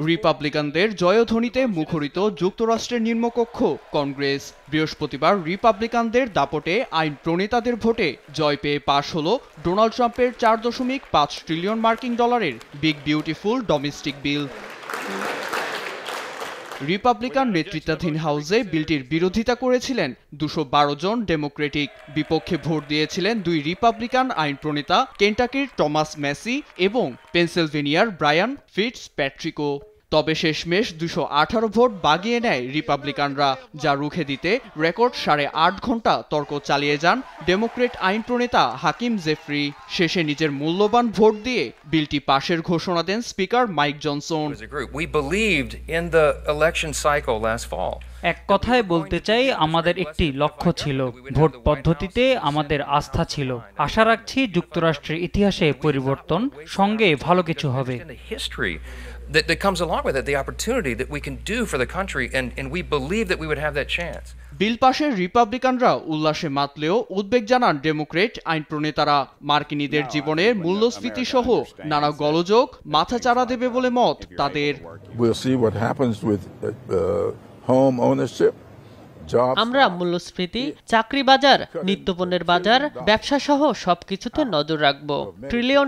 রিপাবলিকানদের জয়ধ্বনিতে মুখরিত যুক্তরাষ্ট্রের নিম্নকক্ষ কংগ্রেস বৃহস্পতিবার রিপাবলিকানদের দাপটে আইন প্রণেতাদের ভোটে জয় পেয়ে পাশ হল ডোনাল্ড ট্রাম্পের 4.5 ট্রিলিয়ন মার্কিন ডলারের বিগ বিউটিফুল ডোমেস্টিক বিল। রিপাবলিকান নেতৃত্বাধীন হাউসে বিলটির বিরোধিতা করেছিলেন 212 জন ডেমোক্রেটিক। বিপক্ষে ভোট দিয়েছিলেন 2 রিপাবলিকান আইন প্রণেতা, কেন্টাকির টমাস ম্যাসি এবং পেনসিলভেনিয়ার ব্রায়ান ফিটজপ্যাট্রিকও। তবে শেষমেশ 218 ভোট বাগিয়ে নেয় রিপাবলিকানরা, যা রুখে দিতে রেকর্ড 8.5 ঘন্টা তর্ক চালিয়ে যান ডেমোক্রেট আইন প্রণেতা হাকিম জেফরি। শেষে নিজের মূল্যবান ভোট দিয়ে বিলটি পাশের ঘোষণা দেন স্পিকার মাইক জনসন। এক কথায় বলতে চাই, আমাদের একটি লক্ষ্য ছিল, ভোট পদ্ধতিতে আমাদের আস্থা ছিল। আশা রাখছি যুক্তরাষ্ট্রের ইতিহাসে পরিবর্তন সঙ্গে ভালো কিছু হবে। That comes along with it, the opportunity that we can do for the country, and we believe that we would have that chance. বিল পাশের রিপাবলিকানরা উল্লাসে মাতলেও উদ্বেগ জানান ডেমোক্রেট আইন প্রণেতারা। মার্কিনীদের জীবনের মূল্যস্ফীতি সহ নানা গোলযোগ মাথাচাড়া দেবে বলে মত তাদের। We'll see what happens with home ownership. আমরা মূল্যস্ফীতি, চাকরি বাজার, নিত্যপণ্যের বাজার, ব্যবসা সহ সবকিছুতে নজর রাখব। $1 ট্রিলিয়ন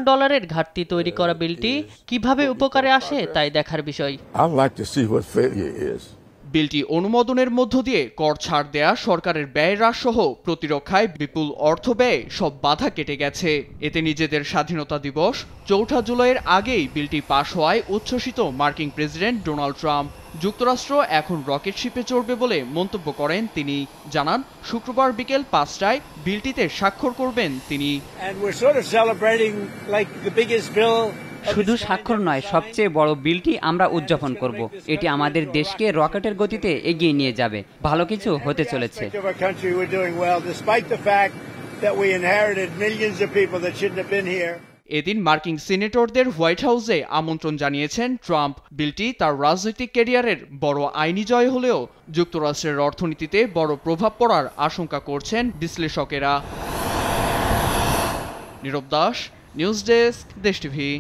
ঘাটতি তৈরি করা বিলটি কিভাবে উপকারে আসে তাই দেখার বিষয়। বিলটি অনুমোদনের মধ্য দিয়ে কর ছাড় দেয়া, সরকারের ব্যয় হ্রাস সহ প্রতিরক্ষায় বিপুল অর্থ ব্যয় সব বাধা কেটে গেছে। এতে নিজেদের স্বাধীনতা দিবস 4 জুলাইয়ের আগেই বিলটি পাশ হওয়ায় উচ্ছ্বসিত মার্কিন প্রেসিডেন্ট ডোনাল্ড ট্রাম্প। যুক্তরাষ্ট্র এখন রকেট শিপে চড়বে বলে মন্তব্য করেন তিনি। জানান শুক্রবার বিকেল 5টায় বিলটিতে স্বাক্ষর করবেন তিনি। শুধু স্বাক্ষর নয়, সবচেয়ে বড় বিলটি আমরা উদযাপন করব। এটি আমাদের দেশকে রকেটের গতিতে এগিয়ে নিয়ে যাবে। ভালো কিছু হতে চলেছে। এদিন মার্কিন সিনেটরদের হোয়াইট হাউসে আমন্ত্রণ জানিয়েছেন ট্রাম্প। বিলটি তার রাজনৈতিক ক্যারিয়ারের বড় আইনি জয় হলেও যুক্তরাষ্ট্রের অর্থনীতিতে বড় প্রভাব পড়ার আশঙ্কা করছেন বিশ্লেষকেরা। নীরব দাস, নিউজ ডেস্ক, দেশ টিভি।